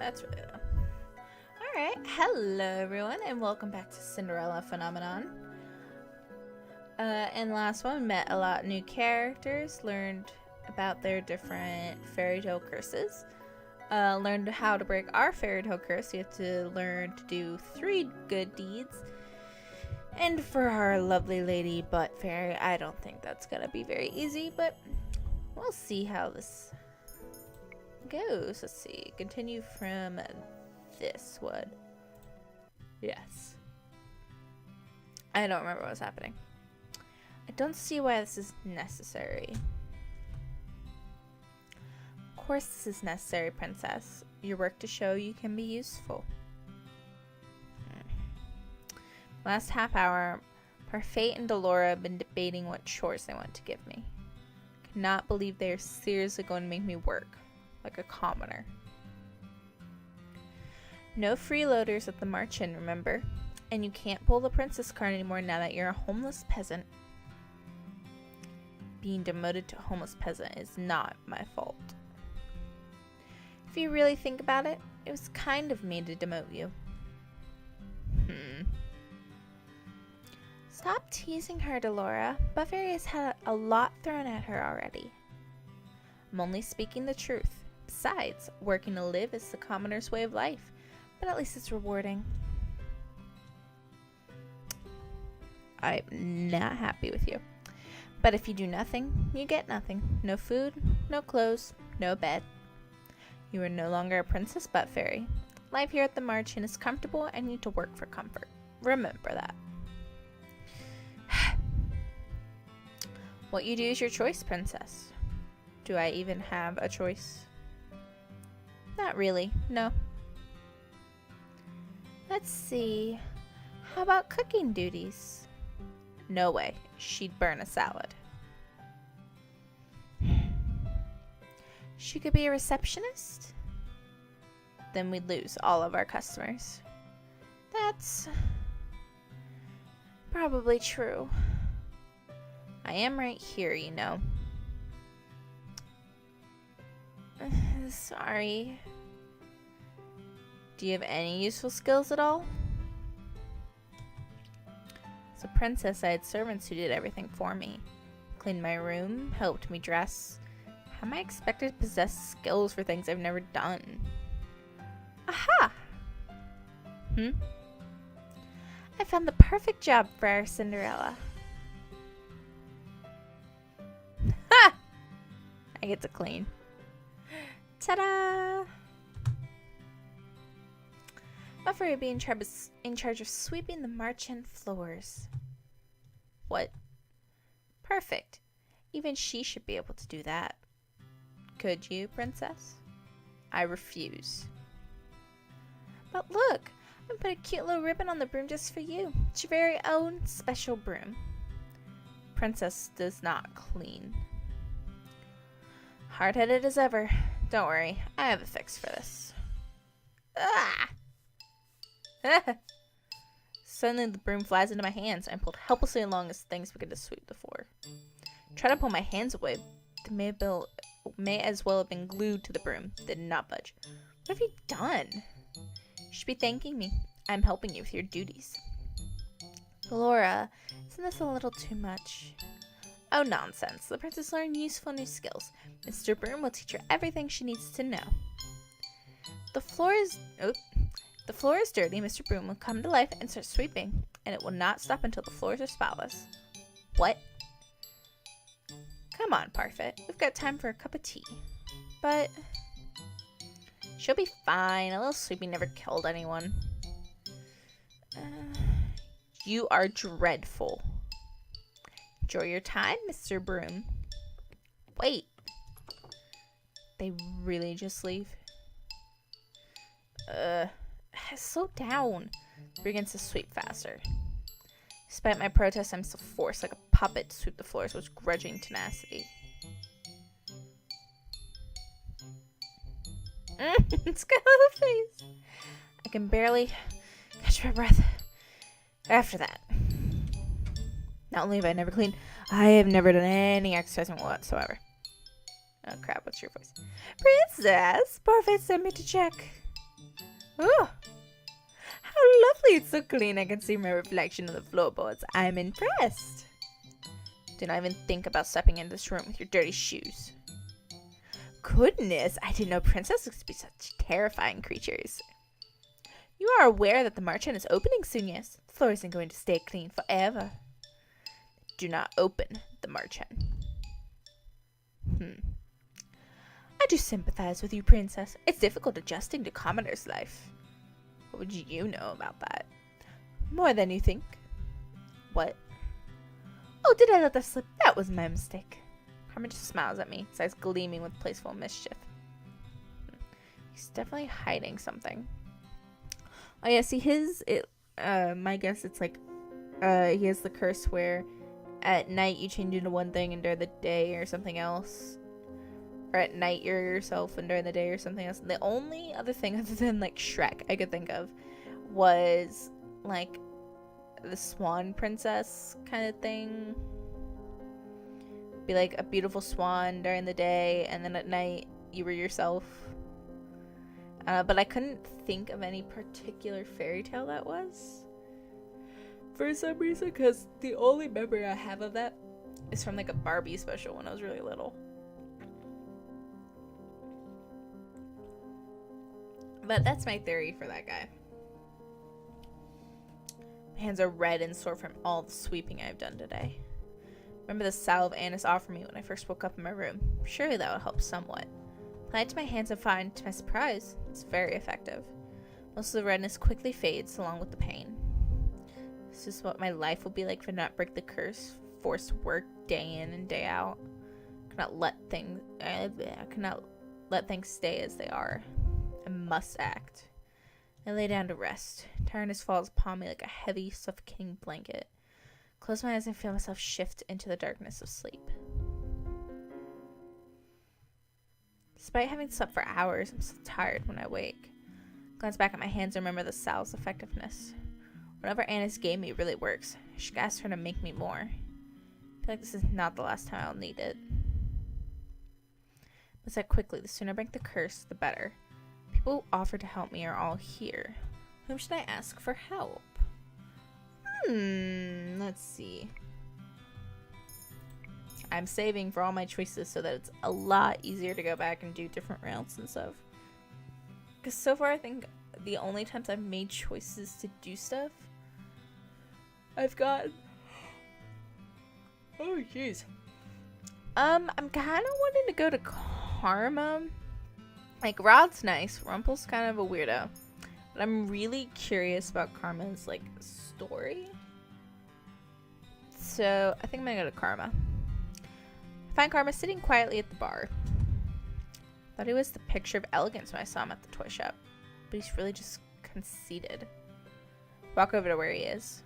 That's really low. Alright, hello everyone, and welcome back to Cinderella Phenomenon. In the last one, we met a lot of new characters, learned about their different fairy tale curses, learned how to break our fairy tale curse. You have to learn to do 3 good deeds. And for our lovely lady butt fairy, I don't think that's gonna be very easy, but we'll see how this goes. Let's see. Continue from this one. Yes. I don't remember what was happening. I don't see why this is necessary. Of course this is necessary, princess. Your work to show you can be useful. Last half hour, Parfait and Delora have been debating what chores they want to give me. Cannot believe they are seriously going to make me work like a commoner. No freeloaders at the March Inn, remember? And you can't pull the princess card anymore now that you're a homeless peasant. Being demoted to homeless peasant is not my fault. If you really think about it, it was kind of me to demote you. Stop teasing her, Delora. Buffairy has had a lot thrown at her already. I'm only speaking the truth. Besides, working to live is the commoner's way of life, but at least it's rewarding. I'm not happy with you. But if you do nothing, you get nothing. No food, no clothes, no bed. You are no longer a princess but fairy. Life here at the March Inn is comfortable and you need to work for comfort. Remember that. What you do is your choice, princess. Do I even have a choice? Not really, no. Let's see. How about cooking duties? No way. She'd burn a salad. She could be a receptionist? Then we'd lose all of our customers. That's probably true. I am right here, you know. Sorry. Do you have any useful skills at all? As a princess, I had servants who did everything for me. Cleaned my room, helped me dress. How am I expected to possess skills for things I've never done? Aha! I found the perfect job for our Cinderella. Ha! I get to clean. Ta-da! Buffairy would be in charge of sweeping the March Inn floors. What? Perfect. Even she should be able to do that. Could you, princess? I refuse. But look, I put a cute little ribbon on the broom just for you. It's your very own special broom. Princess does not clean. Hard-headed as ever. Don't worry, I have a fix for this. Ah! Suddenly the broom flies into my hands. I'm pulled helplessly along as things begin to sweep the floor. Try to pull my hands away. They may as well have been glued to the broom. They did not budge. What have you done? You should be thanking me. I'm helping you with your duties. Laura, isn't this a little too much? Oh, nonsense. The princess learned useful new skills. Mr. Broom will teach her everything she needs to know. The floor is dirty. Mr. Broom will come to life and start sweeping, and it will not stop until the floors are spotless. What? Come on, Parfait. We've got time for a cup of tea. But she'll be fine. A little sweeping never killed anyone. You are dreadful. Enjoy your time, Mr. Broom. Wait. They really just leave? Slow down. Begins to sweep faster. Despite my protest, I'm still forced like a puppet to sweep the floors with grudging tenacity. It's got a face. I can barely catch my breath after that. Not only have I never cleaned, I have never done any exercising whatsoever. Oh crap, what's your voice? Princess, Parfait sent me to check. Oh, how lovely. It's so clean. I can see my reflection on the floorboards. I'm impressed. Do not even think about stepping into this room with your dirty shoes. Goodness, I didn't know princesses could be such terrifying creatures. You are aware that the marchand is opening soon, yes? The floor isn't going to stay clean forever. Do not open the marchand. I do sympathize with you, princess. It's difficult adjusting to commoner's life. What would you know about that? More than you think. What? Oh, did I let that slip? That was my mistake. Carmen just smiles at me, his eyes gleaming with playful mischief. He's definitely hiding something. Oh yeah, see my guess it's like, he has the curse where at night you change into one thing and during the day or something else. Or at night you're yourself and during the day or something else. And the only other thing other than like Shrek I could think of was like the swan princess kind of thing. Be like a beautiful swan during the day and then at night you were yourself. But I couldn't think of any particular fairy tale that was. For some reason, because the only memory I have of that is from like a Barbie special when I was really little. But that's my theory for that guy. My hands are red and sore from all the sweeping I've done today. Remember the salve Annis offered me when I first woke up in my room? Surely that would help somewhat. Applied to my hands and find, to my surprise, it's very effective. Most of the redness quickly fades along with the pain. This is what my life will be like if I not break the curse, forced to work day in and day out. I cannot let things stay as they are. I must act. I lay down to rest. Tiredness falls upon me like a heavy, suffocating blanket. Close my eyes and feel myself shift into the darkness of sleep. Despite having slept for hours, I'm still tired when I wake. Glance back at my hands and remember the salve's effectiveness. Whatever Annis gave me really works. I should ask her to make me more. I feel like this is not the last time I'll need it. But said quickly, the sooner I break the curse, the better. People who offer to help me are all here. Whom should I ask for help? Let's see. I'm saving for all my choices so that it's a lot easier to go back and do different routes and stuff. Because so far I think the only times I've made choices to do stuff, I've gotten... Oh, jeez. I'm kind of wanting to go to Karma. Like, Rod's nice. Rumple's kind of a weirdo. But I'm really curious about Karma's, like, story. So, I think I'm gonna go to Karma. I find Karma sitting quietly at the bar. Thought he was the picture of elegance when I saw him at the toy shop. But he's really just conceited. Walk over to where he is.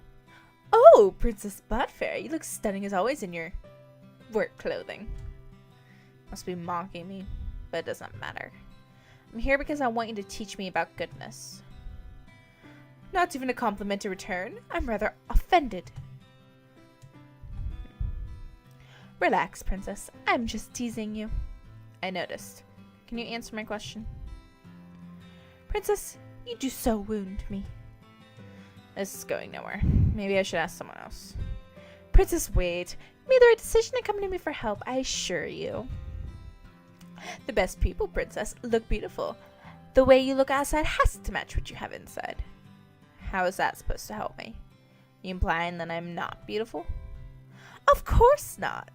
Oh, Princess Pt.4, you look stunning as always in your work clothing. Must be mocking me, but it doesn't matter. I'm here because I want you to teach me about goodness. Not even a compliment to return. I'm rather offended. Relax, princess. I'm just teasing you. I noticed. Can you answer my question? Princess, you do so wound me. This is going nowhere. Maybe I should ask someone else. Princess, wait. You made the right decision to come to me for help, I assure you. The best people, princess, look beautiful. The way you look outside has to match what you have inside. How is that supposed to help me? You implying that I'm not beautiful? Of course not.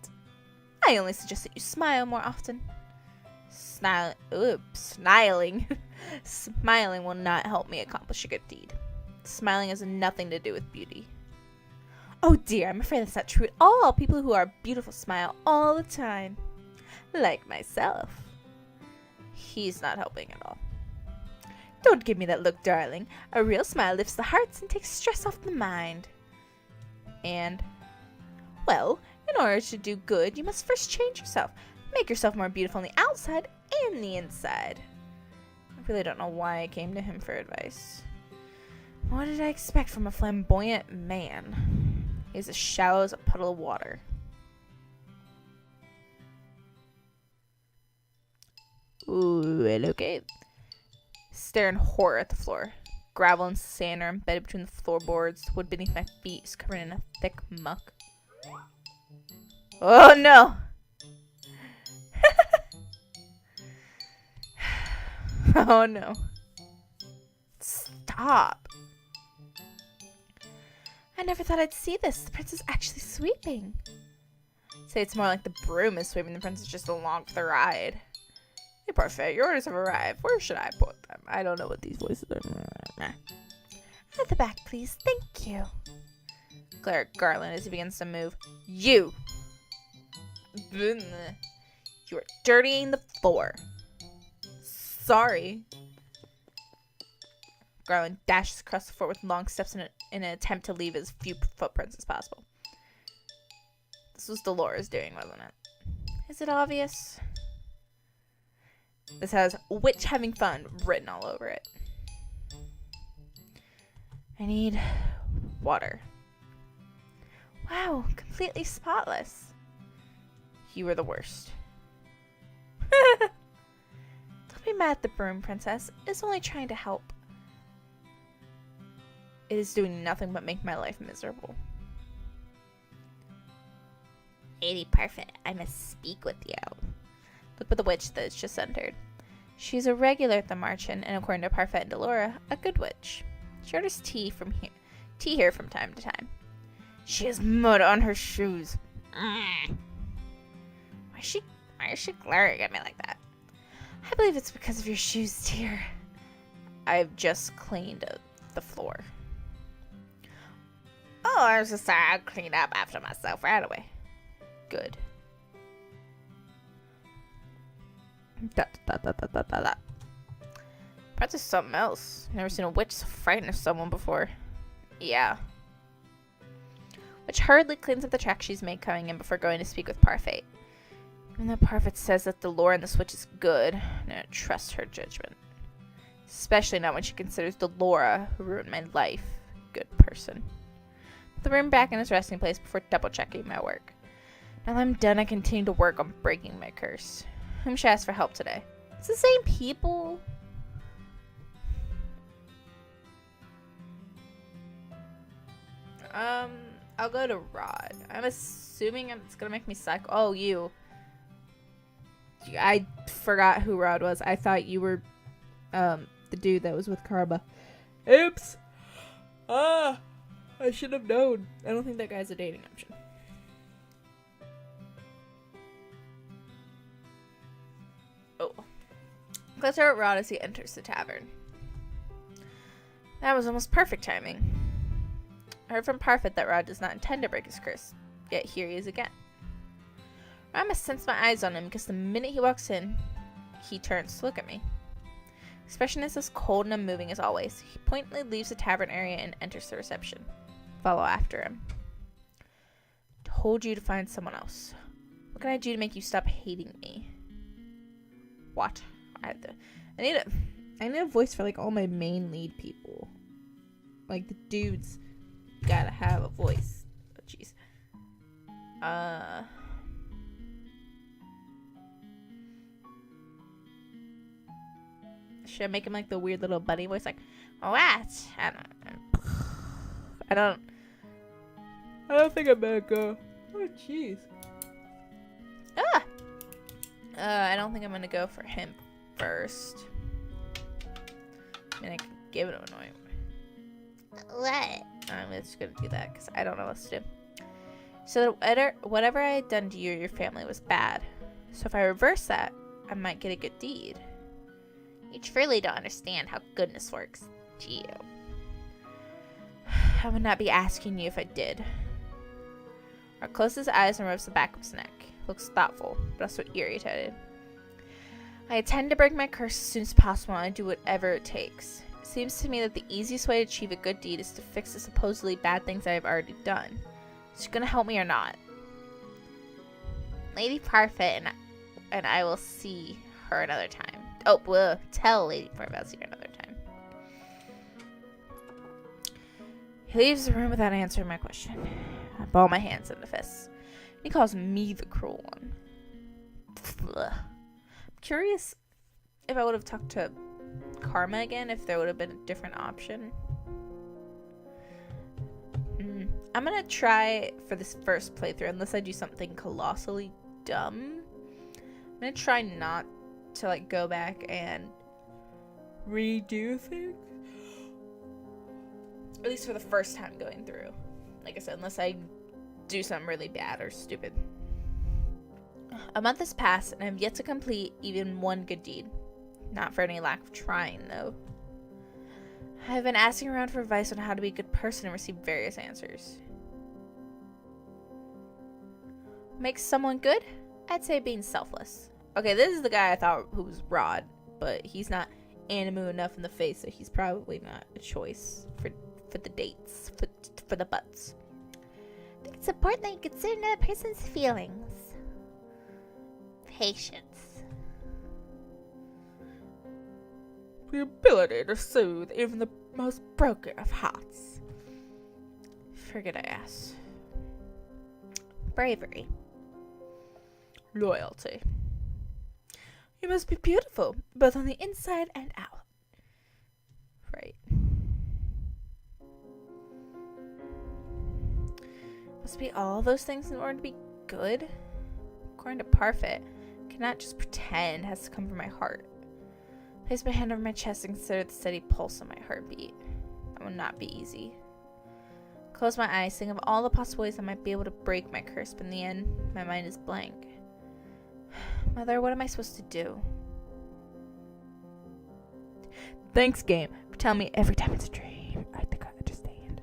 I only suggest that you smile more often. Smiling. Smiling will not help me accomplish a good deed. Smiling has nothing to do with beauty. Oh dear, I'm afraid that's not true at all. People who are beautiful smile all the time. Like myself. He's not helping at all. Don't give me that look, darling. A real smile lifts the hearts and takes stress off the mind. And, well, in order to do good, you must first change yourself. Make yourself more beautiful on the outside and the inside. I really don't know why I came to him for advice. What did I expect from a flamboyant man? He's as shallow as a puddle of water. Ooh, well, okay. Stare in horror at the floor. Gravel and sand are embedded between the floorboards. Wood beneath my feet is covered in a thick muck. Oh no! Oh no. Stop. I never thought I'd see this. The prince is actually sweeping. Say it's more like the broom is sweeping. The prince is just along for the ride. Hey, Parfait, your orders have arrived. Where should I put them? I don't know what these voices are. At the back, please. Thank you. Glare at Garland as he begins to move. You! You are dirtying the floor. Sorry. Garland dashes across the floor with long steps in an attempt to leave as few footprints as possible. This was Dolores doing, wasn't it? Is it obvious? This has "witch having fun" written all over it. I need water. Wow, completely spotless. You were the worst. Don't be mad at the broom, princess. It's only trying to help. It is doing nothing but make my life miserable. Lady Parfait, I must speak with you. Look at the witch that has just entered. She's a regular at the Marchand, and according to Parfait and Delora, a good witch. She orders tea here from time to time. She has mud on her shoes. Why is she glaring at me like that? I believe it's because of your shoes, dear. I've just cleaned the floor. Oh, I was just sorry. I'll clean up after myself right away. Good. Perhaps it's something else. Never seen a witch so frightened of someone before. Yeah. Witch hurriedly cleans up the track she's made coming in before going to speak with Parfait. Even though Parfait says that the lore in this witch is good, I don't trust her judgment. Especially not when she considers Delora, who ruined my life, a good person. Put the room back in its resting place before double-checking my work. Now that I'm done, I continue to work on breaking my curse. Whom should I ask for help today? It's the same people. I'll go to Rod. I'm assuming it's gonna make me cycle. Oh, you. I forgot who Rod was. I thought you were, the dude that was with Karma. Oops. I should have known. I don't think that guy's a dating option. Oh. Let's start with Rod as he enters the tavern. That was almost perfect timing. I heard from Parfait that Rod does not intend to break his curse, yet here he is again. I must sense my eyes on him because the minute he walks in, he turns to look at me. His expression is as cold and unmoving as always. He pointedly leaves the tavern area and enters the reception. Follow after him. Told you to find someone else. What can I do to make you stop hating me? What? I need a voice for like all my main lead people. Like the dudes gotta have a voice. Oh jeez. Should I make him like the weird little bunny voice, like, what? I don't think I'm gonna go. Oh jeez. I don't think I'm gonna go for him first. I mean, I can give it to annoying. What? I'm just gonna do that because I don't know what to do. So whatever I had done to you or your family was bad. So if I reverse that, I might get a good deed. You truly don't understand how goodness works, do you? I would not be asking you if I did. Our closes his eyes and rubs the back of his neck. Looks thoughtful, but also irritated. I intend to break my curse as soon as possible, and I do whatever it takes. It seems to me that the easiest way to achieve a good deed is to fix the supposedly bad things I have already done. Is she gonna help me or not? Lady Parfait and I will see her another time. Oh, we'll tell Lady Parfait I'll see her another time. He leaves the room without answering my question. I ball my hands into fists. He calls me the cruel one. Ugh. I'm curious if I would have talked to karma again if there would have been a different option. I'm gonna try for this first playthrough, unless I do something colossally dumb. I'm gonna try not to like go back and redo things. At least for the first time going through. Like I said, unless I do something really bad or stupid. A month has passed and I have yet to complete even one good deed. Not for any lack of trying, though. I have been asking around for advice on how to be a good person and received various answers. Makes someone good? I'd say being selfless. Okay, this is the guy I thought who was Rod, but he's not Animu enough in the face, so he's probably not a choice for the dates, for the butts. I think it's important that you consider another person's feelings. Patience. The ability to soothe even the most broken of hearts. Forget I asked. Bravery. Loyalty. You must be beautiful, both on the inside and out. Right. Must be all those things in order to be good? According to Parfait, I cannot just pretend. It has to come from my heart. Place my hand over my chest and consider the steady pulse of my heartbeat. That will not be easy. Close my eyes, think of all the possible ways I might be able to break my curse, but in the end, my mind is blank. Mother, what am I supposed to do? Thanks, game, for telling me every time it's a dream. I think I understand.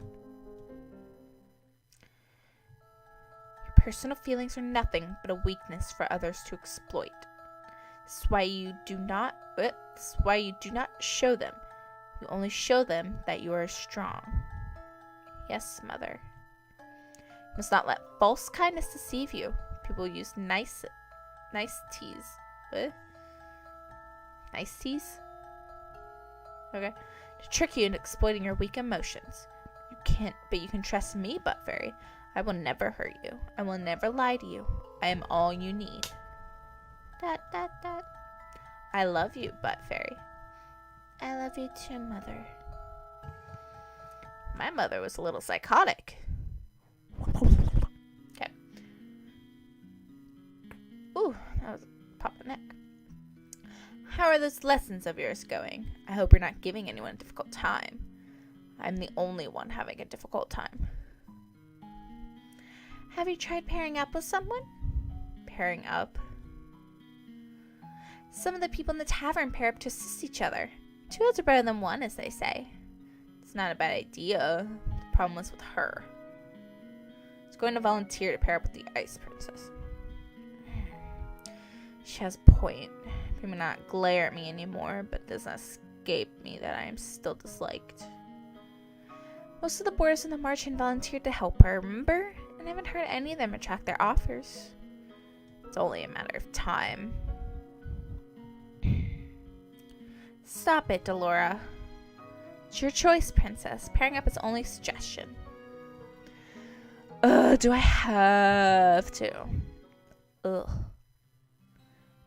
Your personal feelings are nothing but a weakness for others to exploit. This is why you do not show them. You only show them that you are strong. Yes, Mother. You must not let false kindness deceive you. People use niceties. What? Niceties? Okay. To trick you into exploiting your weak emotions. But you can trust me, Butt Fairy. I will never hurt you. I will never lie to you. I am all you need. ... I love you, Butt Fairy. I love you too, Mother. My mother was a little psychotic. Okay. Ooh, that was a pop in the neck. How are those lessons of yours going? I hope you're not giving anyone a difficult time. I'm the only one having a difficult time. Have you tried pairing up with someone? Pairing up? Some of the people in the tavern pair up to assist each other. 2 heads are better than 1, as they say. It's not a bad idea. The problem was with her. I was going to volunteer to pair up with the Ice Princess. She has a point. She may not glare at me anymore, but it does not escape me that I am still disliked. Most of the boarders in the march-in volunteered to help her, remember? And I haven't heard any of them retract their offers. It's only a matter of time. Stop it, Delora. It's your choice, Princess. Pairing up is only a suggestion. Do I have to? Ugh.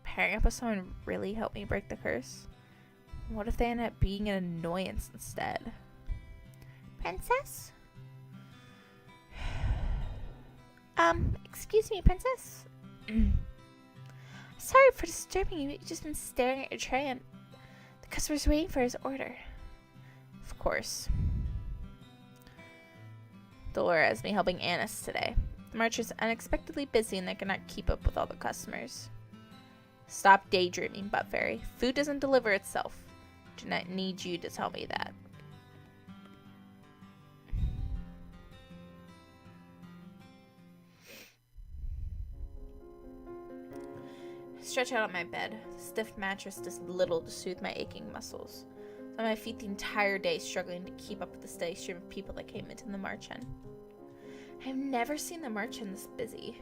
Pairing up with someone really helped me break the curse? What if they end up being an annoyance instead? Princess? Excuse me, Princess? Sorry for disturbing you. You've just been staring at your tray and the customer's waiting for his order. Of course. Delora has me helping Annis today. The march is unexpectedly busy and they cannot keep up with all the customers. Stop daydreaming, Butt Fairy. Food doesn't deliver itself. I do not need you to tell me that. I stretch out on my bed. The stiff mattress does little to soothe my aching muscles. On my feet the entire day, struggling to keep up with the steady stream of people that came into the march-in. I have never seen the march-in this busy.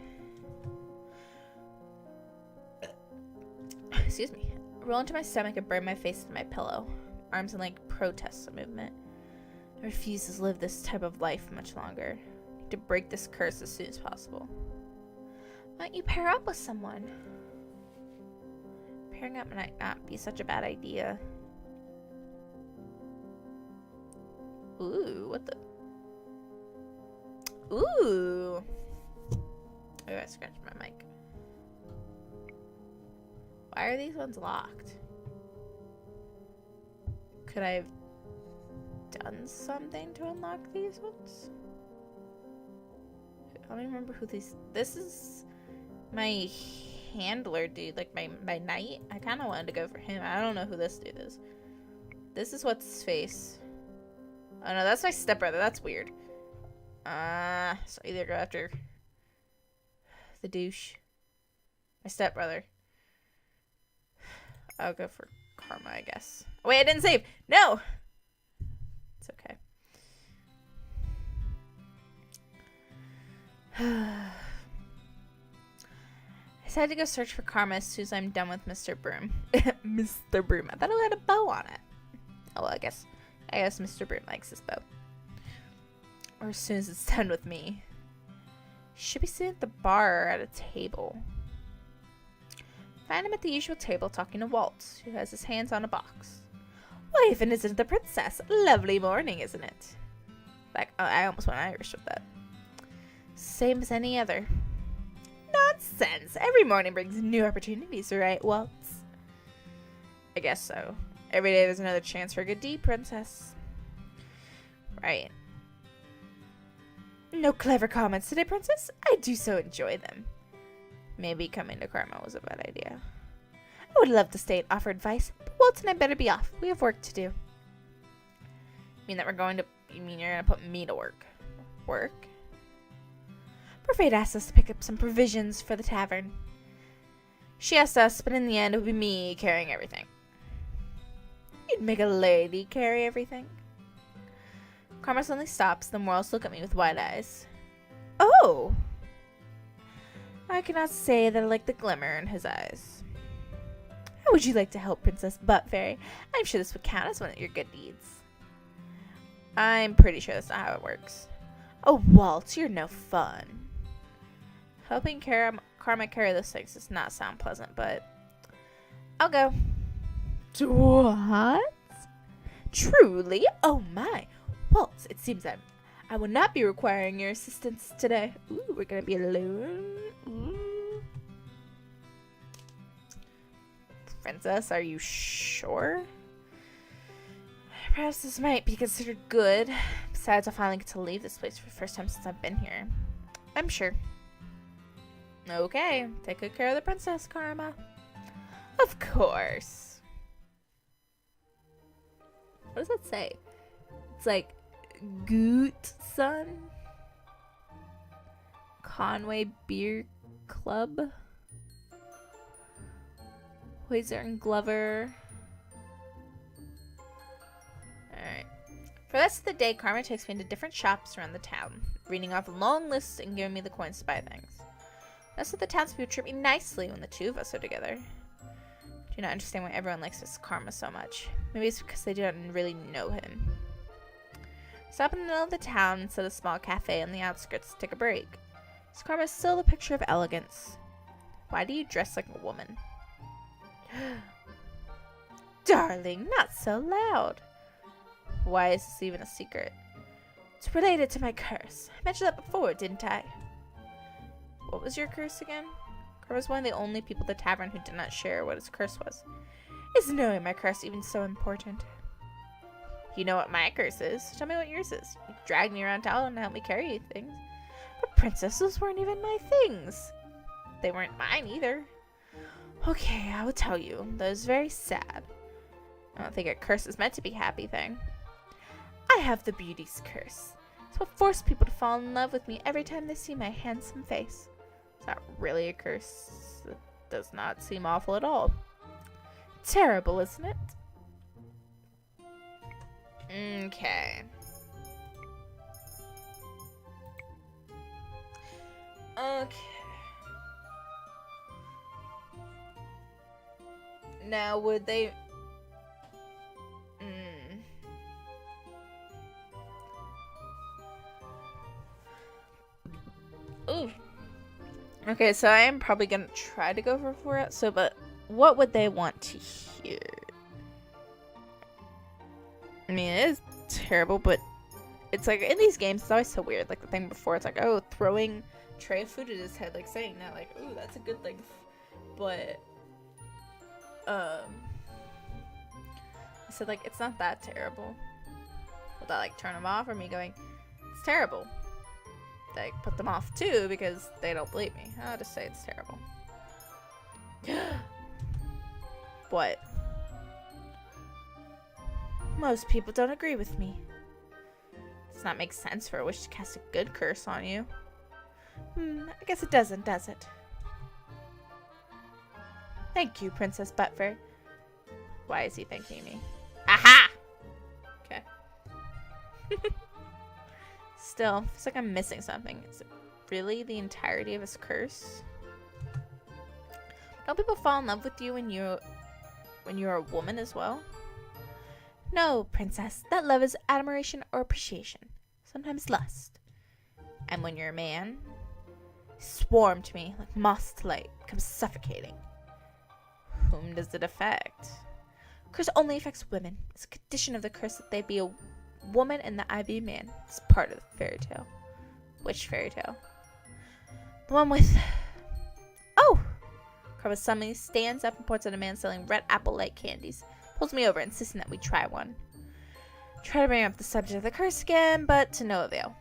Excuse me. I roll into my stomach and burn my face into my pillow. Arms and leg protest the movement. I refuse to live this type of life much longer. I need to break this curse as soon as possible. Why don't you pair up with someone? Pairing up might not be such a bad idea. Ooh, what the? Ooh. Oh, I scratched my mic. Why are these ones locked? Could I have done something to unlock these ones? I don't even remember who these... This is my handler dude, like my knight. I kind of wanted to go for him. I don't know who this dude is. This is what's his face. Oh no, that's my stepbrother. That's weird. So either go after the douche. My stepbrother. I'll go for Karma, I guess. Oh, wait, I didn't save. No! It's okay. I decided to go search for Karma as soon as I'm done with Mr. Broom. Mr. Broom. I thought it had a bow on it. Oh, well, I guess Mr. Broom likes his bow. Or as soon as it's done with me. Should be sitting at the bar or at a table. Find him at the usual table talking to Walt, who has his hands on a box. Why, even isn't it the princess? Lovely morning, isn't it? Like, oh, I almost went Irish with that. Same as any other. Nonsense! Every morning brings new opportunities, right, Waltz? I guess so. Every day there's another chance for a good deed, princess. Right. No clever comments today, princess? I do so enjoy them. Maybe coming to Karma was a bad idea. I would love to stay and offer advice, but Walt and I better be off. We have work to do. You mean you're going to put me to work? Work? Parfait asked us to pick up some provisions for the tavern. She asked us, but in the end it would be me carrying everything. You'd make a lady carry everything? Karma suddenly stops, then Morals look at me with wide eyes. Oh! I cannot say that I like the glimmer in his eyes. How would you like to help Princess Butt Fairy? I'm sure this would count as one of your good deeds. I'm pretty sure that's not how it works. Oh, Walt, you're no fun. Helping Karma carry those things does not sound pleasant, but I'll go. What? Truly? Oh my. Walt, it seems I will not be requiring your assistance today. Ooh, we're gonna be alone. Ooh. Princess, are you sure? Perhaps this might be considered good. Besides, I finally get to leave this place for the first time since I've been here. I'm sure. Okay, take good care of the princess, Karma. Of course. What does that say? It's like, Goot Son? Conway Beer Club? Weiser and Glover. Alright. For the rest of the day, Karma takes me to different shops around the town, reading off long lists and giving me the coins to buy things. Most of the townspeople treat me nicely when the two of us are together. I do not understand why everyone likes this Karma so much. Maybe it's because they do not really know him. Stop in the middle of the town instead of a small cafe on the outskirts to take a break. This Karma is still the picture of elegance. Why do you dress like a woman? Darling, not so loud. Why is this even a secret? It's related to my curse. I mentioned that before, didn't I? What was your curse again? Karma was one of the only people at the tavern who did not share what his curse was. Is knowing my curse even so important? You know what my curse is. Tell me what yours is. You dragged me around town and helped me carry things. But princesses weren't even my things. They weren't mine either. Okay, I will tell you. That was very sad. I don't think a curse is meant to be a happy thing. I have the beauty's curse. It's what forced people to fall in love with me every time they see my handsome face. It's not really a curse. It does not seem awful at all. Terrible, isn't it? Okay. Okay. Now, would they... Ooh. Okay, so I am probably gonna try to go for 4 out. But what would they want to hear? I mean, it is terrible, but it's like in these games, it's always so weird. Like the thing before, it's like, oh, throwing tray of food at his head, like saying that, like, ooh, that's a good thing. But I said, like, it's not that terrible. Would that like turn him off, or me going, it's terrible? Like, put them off too because they don't believe me. I'll just say it's terrible. What? Most people don't agree with me. Does not make sense for a witch to cast a good curse on you. I guess it doesn't, does it? Thank you, Princess Butfur. Why is he thanking me? Aha! Okay. Still, feels like I'm missing something. Is it really the entirety of his curse? Don't people fall in love with you when you're a woman as well? No, Princess. That love is admiration or appreciation. Sometimes lust. And when you're a man, swarm to me like moths to light, becomes suffocating. Whom does it affect? Curse only affects women. It's a condition of the curse that they be a woman and the I be a man. It's part of the fairy tale. Which fairy tale? The one with... Oh! Karma suddenly stands up and points at a man selling red apple-like candies. Pulls me over, insisting that we try one. Try to bring up the subject of the curse again, but to no avail.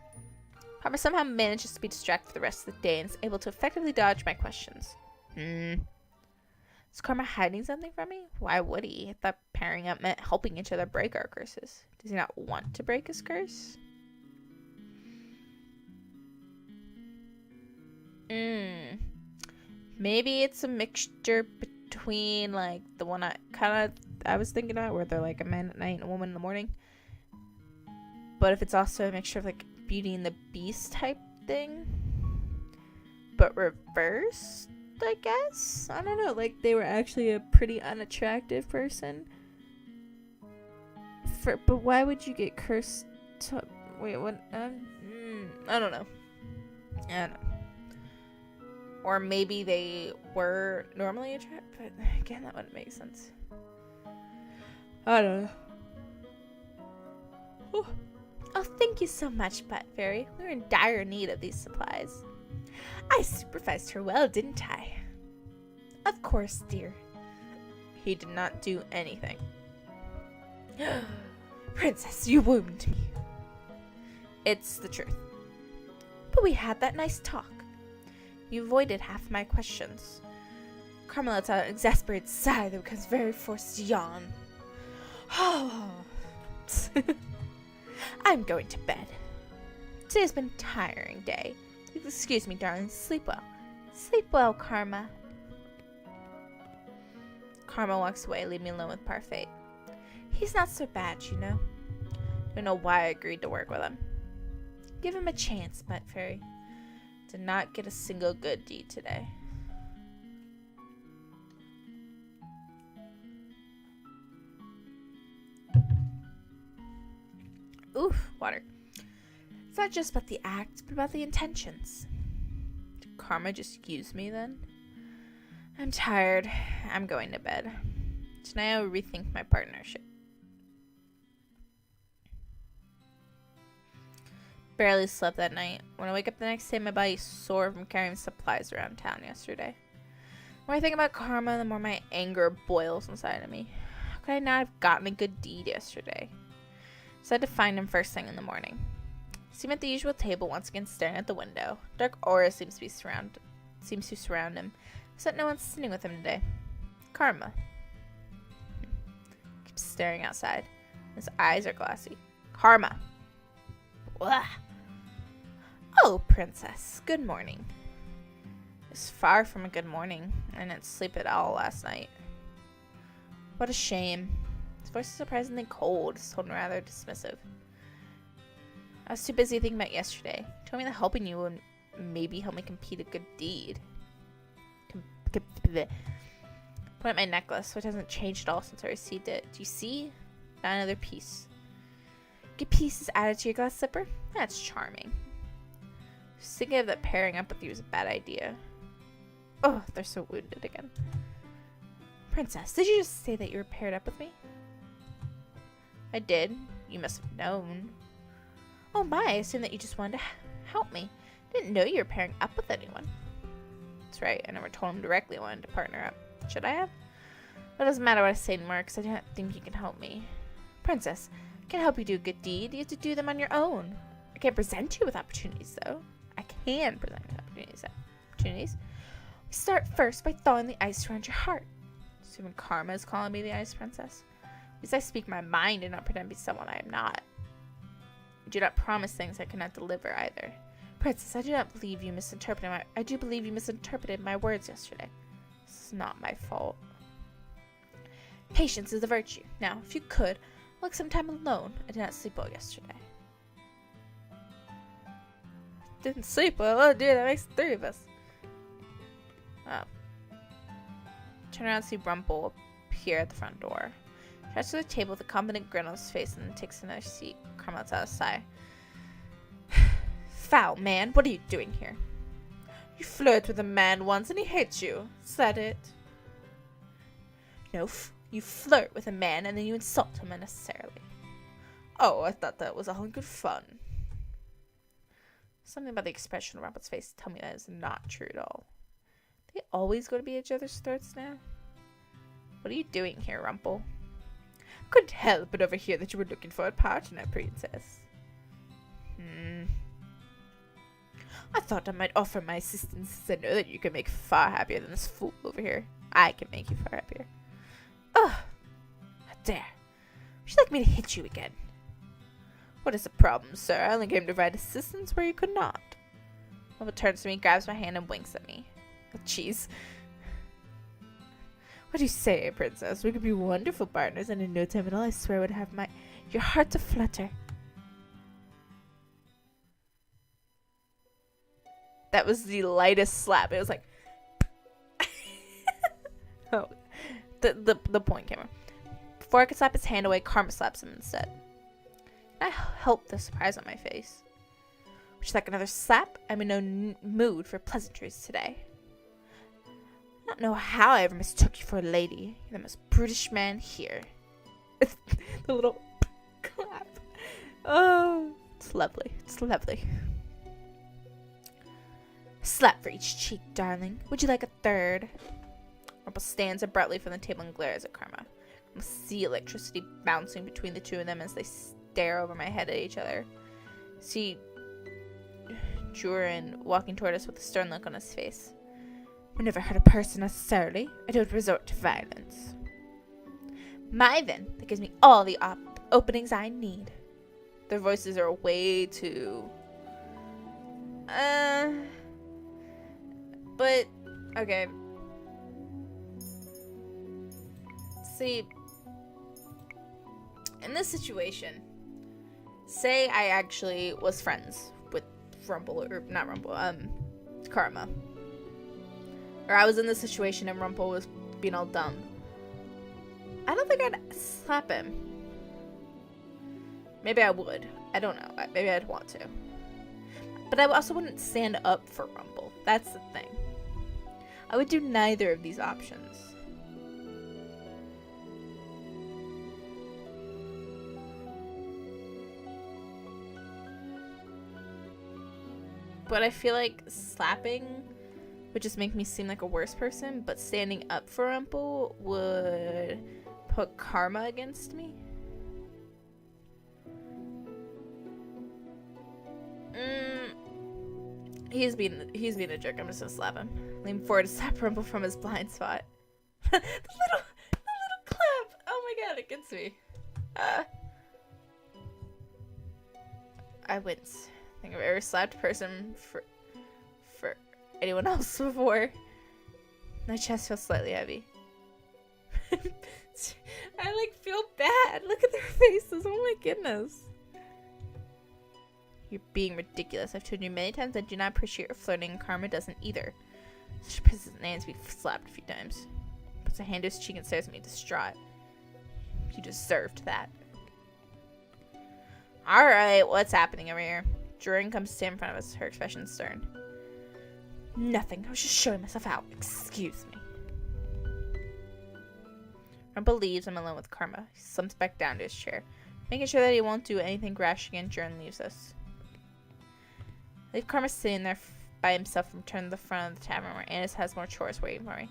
Karma somehow manages to be distracted for the rest of the day and is able to effectively dodge my questions. Is Karma hiding something from me? Why would he? I thought pairing up meant helping each other break our curses. Does he not want to break his curse? Maybe it's a mixture between, like, the one I was thinking about, where they're like a man at night and a woman in the morning. But if it's also a mixture of, like, Beauty and the Beast type thing, but reversed, I guess? I don't know. Like, they were actually a pretty unattractive person. But why would you get cursed to... Wait, what? I don't know. I don't know. Or maybe they were normally attractive, but again, that wouldn't make sense. I don't know. Oh, thank you so much, Butt Fairy. We were in dire need of these supplies. I supervised her well, didn't I? Of course, dear. He did not do anything. Princess, you wound me. It's the truth. But we had that nice talk. You avoided half my questions. Karma lets out an exasperated sigh that becomes very forced to yawn. I'm going to bed. Today's been a tiring day. Excuse me, darling. Sleep well. Sleep well, Karma. Karma walks away, leaving me alone with Parfait. He's not so bad, you know. Don't know why I agreed to work with him. Give him a chance, Butt Fairy. Did not get a single good deed today. Oof, water. It's not just about the act, but about the intentions. Did Karma just use me then? I'm tired. I'm going to bed. Tonight I will rethink my partnership. Barely slept that night. When I wake up the next day, my body's sore from carrying supplies around town yesterday. The more I think about Karma, the more my anger boils inside of me. How could I not have gotten a good deed yesterday? So I had to find him first thing in the morning. See him at the usual table, once again staring at the window. Dark aura seems to surround him, except no one's sitting with him today. Karma. Keeps staring outside. His eyes are glassy. Karma. Blah. Oh, Princess. Good morning. It's far from a good morning. I didn't sleep at all last night. What a shame. His voice is surprisingly cold. His tone rather dismissive. I was too busy thinking about yesterday. He told me that helping you would maybe help me complete a good deed. Point at my necklace, which hasn't changed at all since I received it. Do you see? Not another piece. Good pieces added to your glass slipper? That's charming. Just thinking of that pairing up with you was a bad idea. Oh, they're so wounded again. Princess, did you just say that you were paired up with me? I did. You must have known. Oh my, I assumed that you just wanted to help me. Didn't know you were pairing up with anyone. That's right, I never told him directly I wanted to partner up. Should I have? It doesn't matter what I say anymore, because I don't think you can help me. Princess, I can't help you do a good deed. You have to do them on your own. I can't present you with opportunities, though. I can present you with opportunities. We start first by thawing the ice around your heart. So when Karma is calling me the Ice Princess, at least I speak my mind and not pretend to be someone I am not. I do not promise things I cannot deliver either. Princess, I do not believe you misinterpreted I do believe you misinterpreted my words yesterday. This is not my fault. Patience is a virtue. Now, if you could, look some time alone. I did not sleep well yesterday. Didn't sleep well? Oh dear, that makes 3 of us. Oh. Turn around and see Rumple appear at the front door. He heads to the table with a confident grin on his face and then takes another seat. Karma lets out a sigh. Foul man, what are you doing here? You flirted with a man once and he hates you. Is that it? No, you flirt with a man and then you insult him unnecessarily. Oh, I thought that was all in good fun. Something about the expression on Rumple's face tell me that is not true at all. They always go to be each other's throats now? What are you doing here, Rumple? Couldn't help but overhear that you were looking for a partner, Princess. I thought I might offer my assistance since I know that you can make far happier than this fool over here. I can make you far happier. Ugh! How dare! Would you like me to hit you again? What is the problem, sir? I only came to provide assistance where you could not. Rumple turns to me, grabs my hand, and winks at me. Oh, jeez. What do you say, Princess? We could be wonderful partners, and in no time at all, I swear I would have your heart to flutter. That was the lightest slap. It was like... oh. The point camera. Before I could slap his hand away, Karma slaps him instead. I helped the surprise on my face. Would you like another slap? I'm in no mood for pleasantries today. I don't know how I ever mistook you for a lady. You're the most brutish man here. The little clap. Oh, it's lovely. It's lovely. Slap for each cheek, darling. Would you like a third? Rumple stands abruptly from the table and glares at Karma. I see electricity bouncing between the two of them as they stare over my head at each other. See Jurin walking toward us with a stern look on his face. We never hurt a person necessarily. I don't resort to violence. My then, that gives me all the openings I need. Their voices are way too... But, okay. See, in this situation, say I actually was friends with Rumple, or not Rumple, Karma. Or I was in this situation and Rumple was being all dumb. I don't think I'd slap him. Maybe I would. I don't know. Maybe I'd want to. But I also wouldn't stand up for Rumple. That's the thing. I would do neither of these options. But I feel like slapping would just make me seem like a worse person, but standing up for Rumple would put Karma against me. He's being a jerk. I'm just gonna slap him. Lean forward to slap Rumple from his blind spot. the little clap. Oh my god, it gets me. I wince. I think I've ever slapped a person for anyone else before. My chest feels slightly heavy. I feel bad. Look at their faces. Oh my goodness. You're being ridiculous. I've told you many times I do not appreciate your flirting, and Karma doesn't either. Such a person names to be slapped a few times. Puts a hand to his cheek and stares at me distraught. You deserved that. Alright, what's happening over here? Jordan comes to stand in front of us, her expression stern. Nothing. I was just showing myself out. Excuse me. Rumple leaves. I'm alone with Karma. He slumps back down to his chair, making sure that he won't do anything rash again. Jordan leaves us. Leave Karma sitting there by himself and return to the front of the tavern where Annis has more chores waiting for me.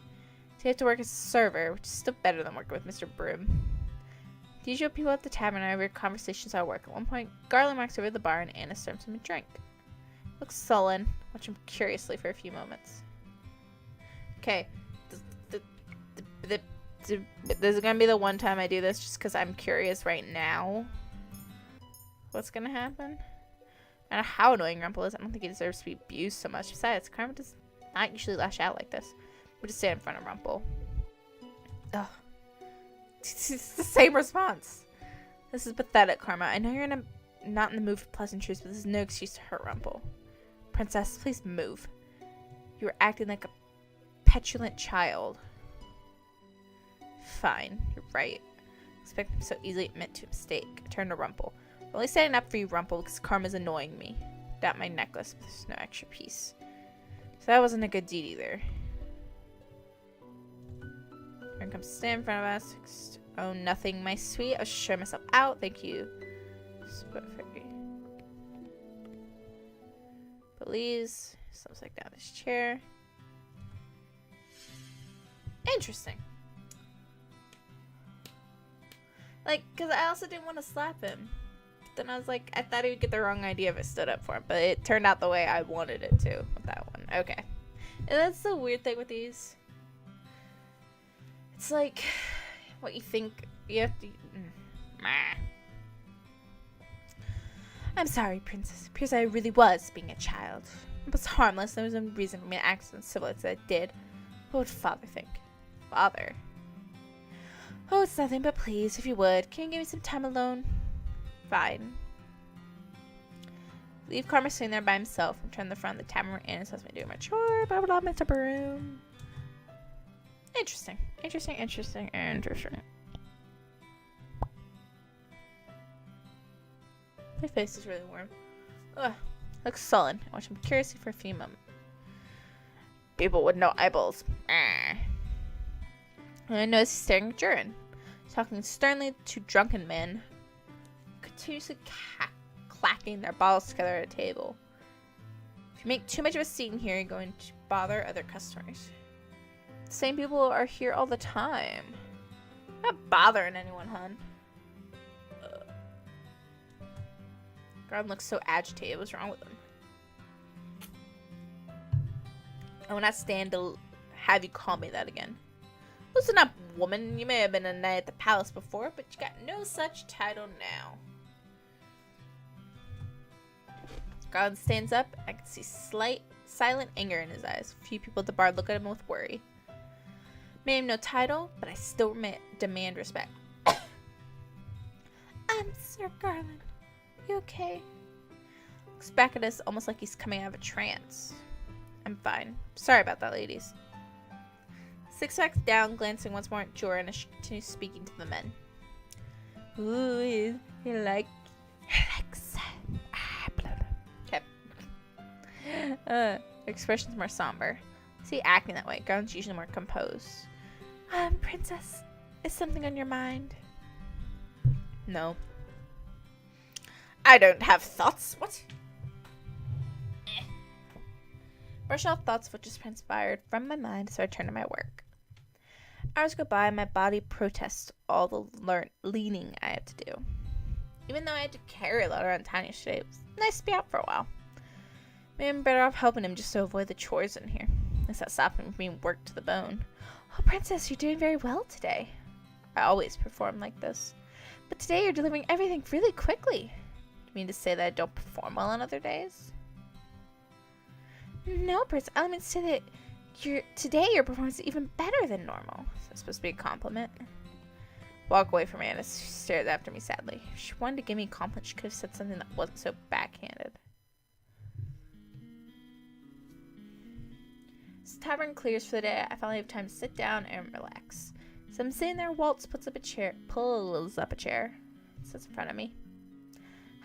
So I have to work as a server, which is still better than working with Mr. Broom. The usual people at the tavern and I have conversations at work. At one point, Garland walks over to the bar and Anna serves him a drink. Looks sullen. Watch him curiously for a few moments. Okay. This is gonna be the one time I do this just because I'm curious right now. What's gonna happen? I don't know how annoying Rumple is. I don't think he deserves to be abused so much. Besides, Karma does not usually lash out like this. We just stand in front of Rumple. Ugh. It's the same response. This is pathetic, Karma. I know you're not in the mood for pleasantries, but this is no excuse to hurt Rumple. Princess, please move. You are acting like a petulant child. Fine, you're right. Expect him so easily admit to a mistake. I turn to Rumple. I'm only standing up for you, Rumple, because Karma's annoying me. Got my necklace, but there's no extra piece. So that wasn't a good deed either. Here comes stand in front of us. Oh, nothing, my sweet. I'll show myself out. Thank you. Please. Slips like down this chair. Interesting. Like, because I also didn't want to slap him. Then I was like, I thought he would get the wrong idea if I stood up for him. But it turned out the way I wanted it to with that one. Okay. And that's the weird thing with these. It's like, what you think you have to... I'm sorry, Princess. It appears I really was being a child. It was harmless. There was no reason for me to act so civil as I did. What would Father think? Father? Oh, it's nothing, but please, if you would, can you give me some time alone? Fine. Leave Karma sitting there by himself and turn to the front of the tavern where Anna tells me to do my chore. Blah, blah, blah, Mr. Broom. Interesting. Interesting. My face is really warm. Ugh. Looks sullen. I watch him curiously for a few moments. People with no eyeballs. And I notice he's staring at Jurin, talking sternly to drunken men, continuously clacking their bottles together at a table. If you make too much of a scene here, you're going to bother other customers. The same people are here all the time. I'm not bothering anyone, hun. God looks so agitated. What's wrong with him? I will not stand to have you call me that again. Listen up, woman. You may have been a knight at the palace before, but you got no such title now. Garland stands up. I can see silent anger in his eyes. A few people at the bar look at him with worry. May have no title, but I still demand respect. Sir Garland. You okay? Looks back at us almost like he's coming out of a trance. I'm fine. Sorry about that, ladies. Six backs down, glancing once more at Jorah, and she continues speaking to the men. Ooh, you like okay. Expression's more somber. Is he acting that way? Garland's usually more composed. Princess, is something on your mind? No. I don't have thoughts. What? Brush off thoughts of what just transpired from my mind, so I turn to my work. Hours go by, and my body protests all the leaning I have to do. Even though I had to carry a lot around town yesterday, it was nice to be out for a while. Maybe I'm better off helping him just to avoid the chores in here. At least that stopped him from being worked to the bone. Oh, Princess, you're doing very well today. I always perform like this. But today you're delivering everything really quickly. You mean to say that I don't perform well on other days? No, Prince. I mean to say that today your performance is even better than normal. Is that supposed to be a compliment? Walk away from Anna. She stares after me sadly. If she wanted to give me a compliment, she could have said something that wasn't so backhanded. As the tavern clears for the day, I finally have time to sit down and relax. So I'm sitting there, Waltz pulls up a chair, sits in front of me.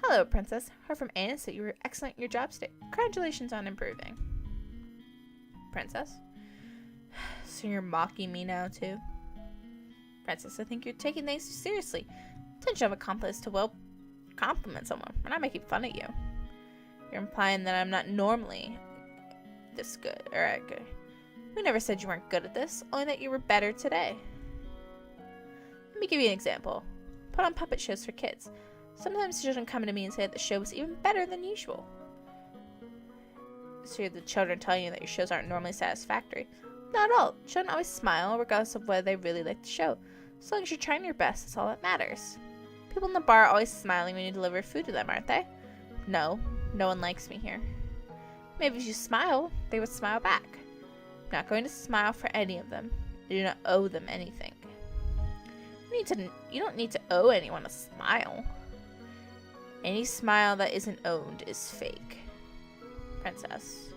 Hello, Princess. Heard from Annis that you were excellent in your job today. Congratulations on improving. Princess? So you're mocking me now, too? Princess, I think you're taking things too seriously. Intention of a compliment is to, well, compliment someone. We're not making fun of you. You're implying that I'm not normally this good. Alright, good. We never said you weren't good at this, only that you were better today. Let me give you an example. Put on puppet shows for kids. Sometimes children come to me and say that the show was even better than usual. So the children telling you that your shows aren't normally satisfactory. Not at all. Children always smile, regardless of whether they really like the show. As long as you're trying your best, that's all that matters. People in the bar are always smiling when you deliver food to them, aren't they? No, no one likes me here. Maybe if you smile, they would smile back. I'm not going to smile for any of them. I do not owe them anything. You don't need to owe anyone a smile. Any smile that isn't owned is fake. Princess.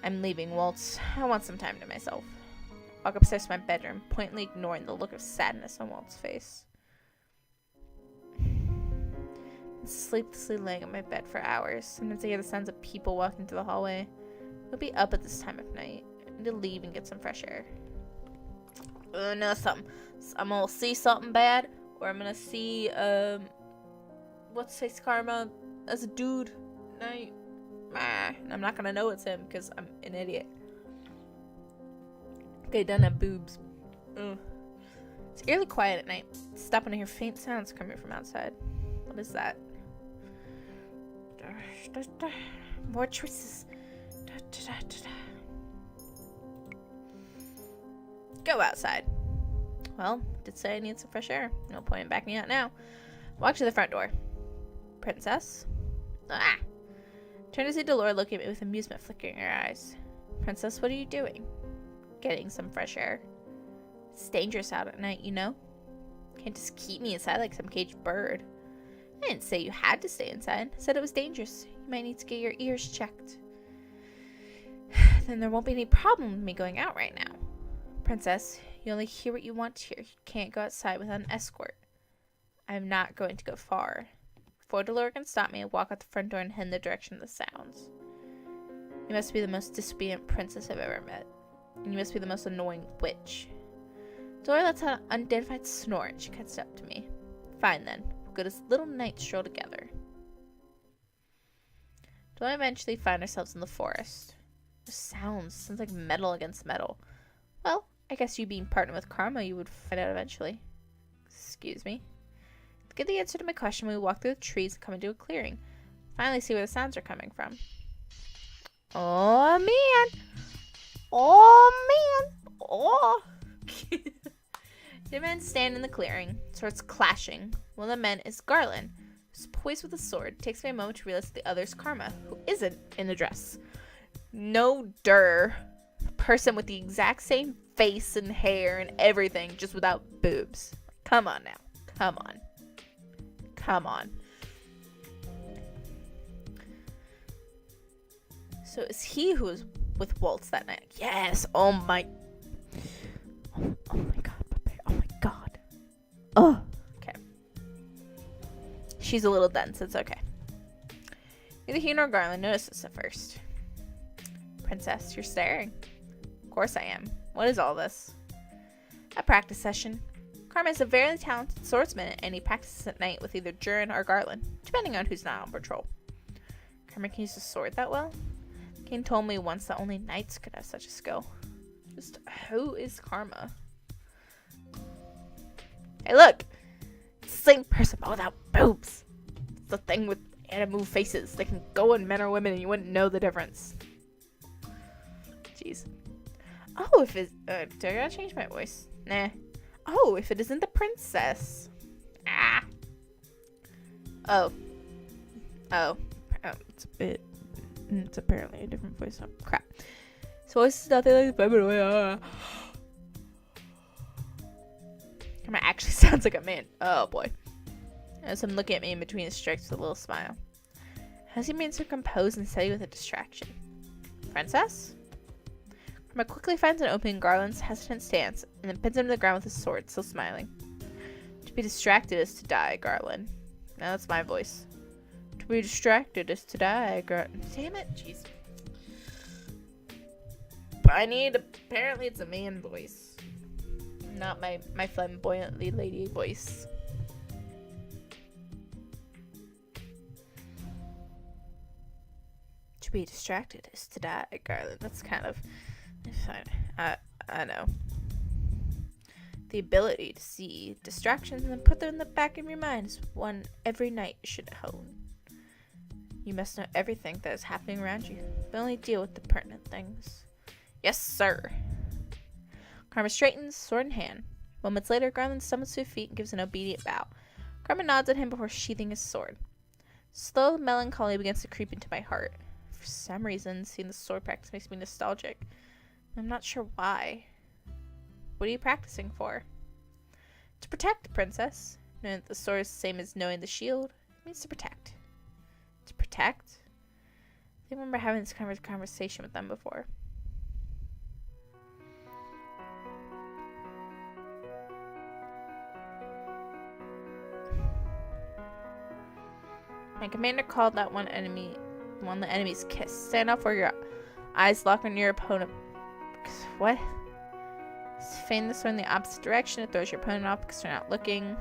I'm leaving, Waltz. I want some time to myself. Walk upstairs to my bedroom, pointedly ignoring the look of sadness on Walt's face. I'm sleeplessly laying on my bed for hours. Sometimes I hear the sounds of people walking through the hallway. I'll be up at this time of night. I need to leave and get some fresh air. No, something. I'm gonna see something bad, or I'm gonna see, what's his karma as a dude. And I'm not gonna know it's him because I'm an idiot. Okay, done have boobs. Ugh. It's eerily quiet at night. Stop when I hear faint sounds coming from outside. What is that? More choices. Go outside. Well, did say I need some fresh air. No point in backing out now. Walk to the front door. Princess? Ah! Turn to see Delora looking at me with amusement flickering in her eyes. Princess, what are you doing? Getting some fresh air. It's dangerous out at night, you know? Can't just keep me inside like some caged bird. I didn't say you had to stay inside. I said it was dangerous. You might need to get your ears checked. Then there won't be any problem with me going out right now. Princess, you only hear what you want to hear. You can't go outside without an escort. I'm not going to go far. Before Delora can stop me, I walk out the front door and head in the direction of the sounds. You must be the most disobedient princess I've ever met. And you must be the most annoying witch. Delora lets out an unidentified snort and she cuts up to me. Fine then. We'll go to this little night stroll together. Delora eventually find ourselves in the forest. The sounds like metal against metal. Well, I guess you being partnered with Karma, you would find out eventually. Excuse me. To get the answer to my question, we walk through the trees and come into a clearing. Finally see where the sounds are coming from. Oh, man. Oh, man. Oh. The men stand in the clearing, swords clashing. One of the men is Garland, who's poised with a sword. It takes me a moment to realize the other's Karma, who isn't in the dress. No a person with the exact same face and hair and everything, just without boobs. Come on now. Come on. Come on. So is he who was with Waltz that night? Yes. Oh my god, Pepe. Oh my god. Oh. Okay. She's a little dense. It's okay. Neither he nor Garland noticed this at first. Princess, you're staring. Of course I am. What is all this? A practice session. Karma is a very talented swordsman, and he practices at night with either Jurin or Garland, depending on who's not on patrol. Karma can use a sword that well? King told me once that only knights could have such a skill. Just who is Karma? Hey, look! It's the same person, but without boobs. It's the thing with animal faces. They can go in men or women, and you wouldn't know the difference. Jeez. Oh, if it's... do I gotta change my voice? Nah. Oh, if it isn't the princess. Ah. Oh. Oh. It's a bit... It's apparently a different voice. Oh, crap. So it's nothing like the feminine way. It actually sounds like a man. Oh, boy. As I'm looking at me in between his strikes with a little smile. How's he made so composed and steady with a distraction? Princess? Karma quickly finds an opening in Garland's hesitant stance and then pins him to the ground with his sword, still smiling. To be distracted is to die, Garland. Now that's my voice. To be distracted is to die, Garland. Damn it, jeez. Apparently it's a man voice. Not my flamboyantly lady voice. To be distracted is to die, Garland. That's kind of fine. I know. The ability to see distractions and then put them in the back of your mind is one every knight should hone. You must know everything that is happening around you, but only deal with the pertinent things. Yes, sir. Karma straightens, sword in hand. Moments later, Garland stumbles to his feet and gives an obedient bow. Karma nods at him before sheathing his sword. Slow melancholy begins to creep into my heart. For some reason, seeing the sword practice makes me nostalgic. I'm not sure why. What are you practicing for? To protect, princess. Knowing that the sword is the same as knowing the shield, it means to protect. To protect? I remember having this conversation with them before. My commander called out one the enemy's kiss. Stand off where your eyes lock on your opponent. What? Feign the sword in the opposite direction. It throws your opponent off because they're not looking.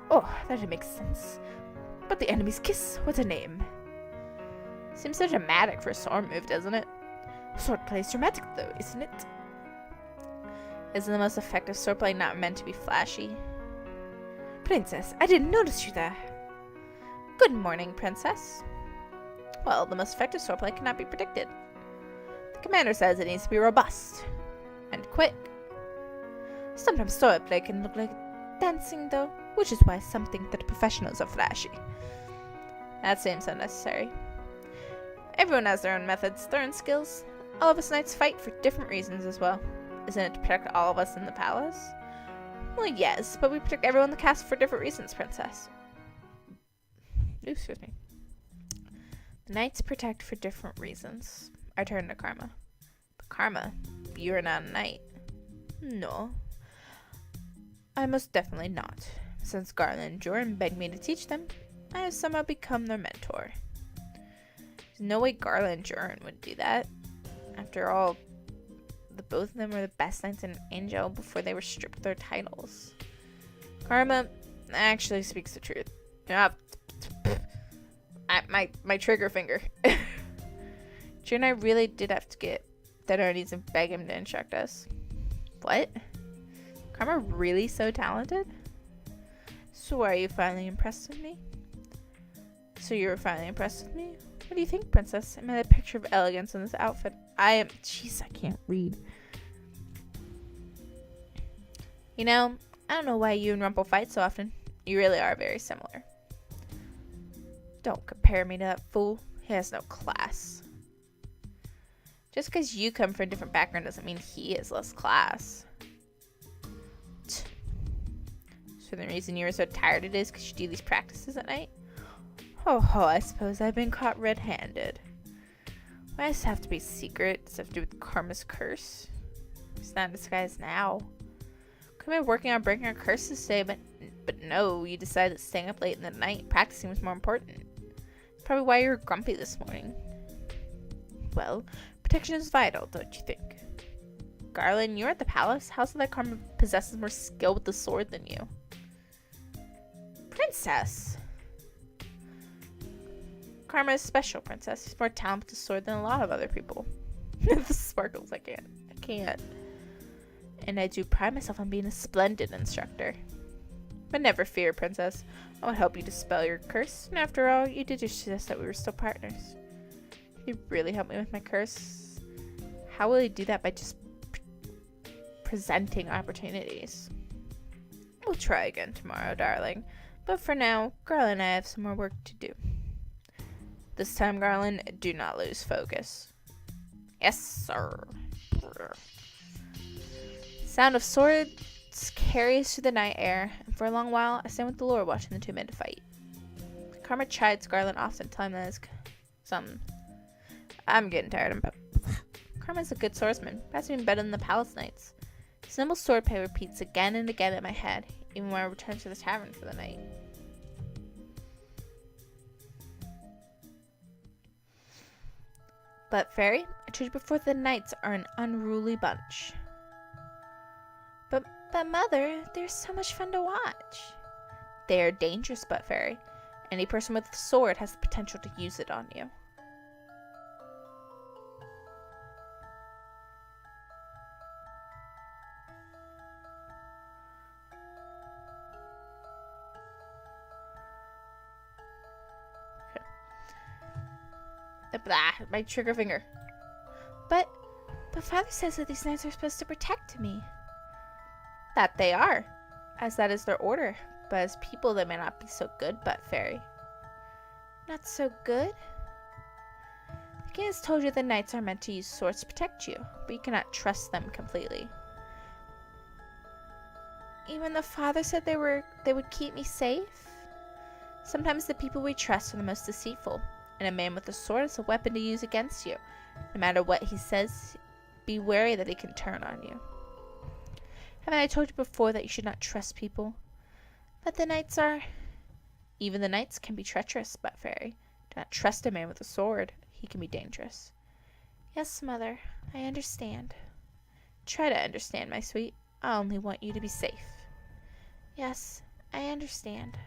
Oh, that makes sense. But the enemy's kiss, what a name. Seems so dramatic for a sword move, doesn't it? Swordplay is dramatic though, isn't it? Isn't the most effective swordplay not meant to be flashy? Princess, I didn't notice you there. Good morning, princess. Well, the most effective swordplay cannot be predicted. The commander says it needs to be robust and quick. Sometimes swordplay can look like dancing though, which is why some think that professionals are flashy. That seems unnecessary. Everyone has their own methods, their own skills. All of us knights fight for different reasons as well. Isn't it to protect all of us in the palace? Well, yes, but we protect everyone in the castle for different reasons, princess. Excuse me. The knights protect for different reasons. I turn to Karma. But Karma, you're not a knight. No. I most definitely not. Since Garland and Jordan begged me to teach them, I have somehow become their mentor. There's no way Garland and Jordan would do that. After all, the both of them were the best knights in Angel before they were stripped of their titles. Karma actually speaks the truth. My trigger finger. June and I really did have to get down on our knees and beg him to instruct us. What? Karma really so talented? So are you finally impressed with me? So you were finally impressed with me? What do you think, princess? Am I the picture of elegance in this outfit? I am. Jeez, I can't read. You know, I don't know why you and Rumple fight so often. You really are very similar. Don't compare me to that fool. He has no class. Just because you come from a different background doesn't mean he has less class. So the reason you were so tired today is because you do these practices at night? I suppose I've been caught red-handed. Why does it have to be secret? Does it have to do with Karma's curse? It's not in disguise now. Could have been working on breaking our curses today, but no, you decided that staying up late in the night practicing was more important. That's probably why you were grumpy this morning. Well, protection is vital, don't you think? Garland, you're at the palace. How's it that Karma possesses more skill with the sword than you? Princess! Karma is special, princess. He's more talented with the sword than a lot of other people. The sparkles, I can't. And I do pride myself on being a splendid instructor. But never fear, princess. I will help you dispel your curse. And after all, you did just suggest that we were still partners. If you really help me with my curse, how will you do that? By just presenting opportunities. We'll try again tomorrow, darling. But for now, Garland and I have some more work to do. This time, Garland, do not lose focus. Yes, sir. Sound of swords carries through the night air, and for a long while, I stand with the Lord watching the two men fight. Karma chides Garland often, telling him that it's something. I'm getting tired. Karma's a good swordsman, perhaps even better than the palace knights. His nimble sword play repeats again and again in my head, even when I return to the tavern for the night. But, Fairy, I told you before, the knights are an unruly bunch. But Mother, they're so much fun to watch. They are dangerous, but Fairy. Any person with a sword has the potential to use it on you. Blah, my trigger finger. But Father says that these knights are supposed to protect me. That they are, as that is their order. But as people, they may not be so good, but fairy. Not so good? The king has told you the knights are meant to use swords to protect you, But you cannot trust them completely. Even the father said they would keep me safe? Sometimes the people we trust are the most deceitful, and a man with a sword is a weapon to use against you. No matter what he says, be wary that he can turn on you. Haven't I told you before that you should not trust people? But the knights are... Even the knights can be treacherous, but fairy. Do not trust a man with a sword. He can be dangerous. Yes, mother, I understand. Try to understand, my sweet. I only want you to be safe. Yes, I understand.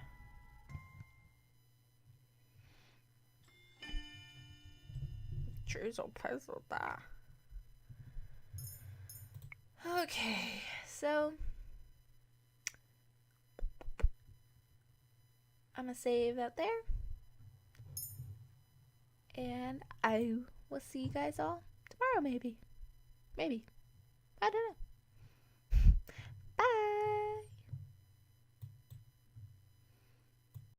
Okay, so I'm gonna save that there, and I will see you guys all tomorrow, maybe. I don't know.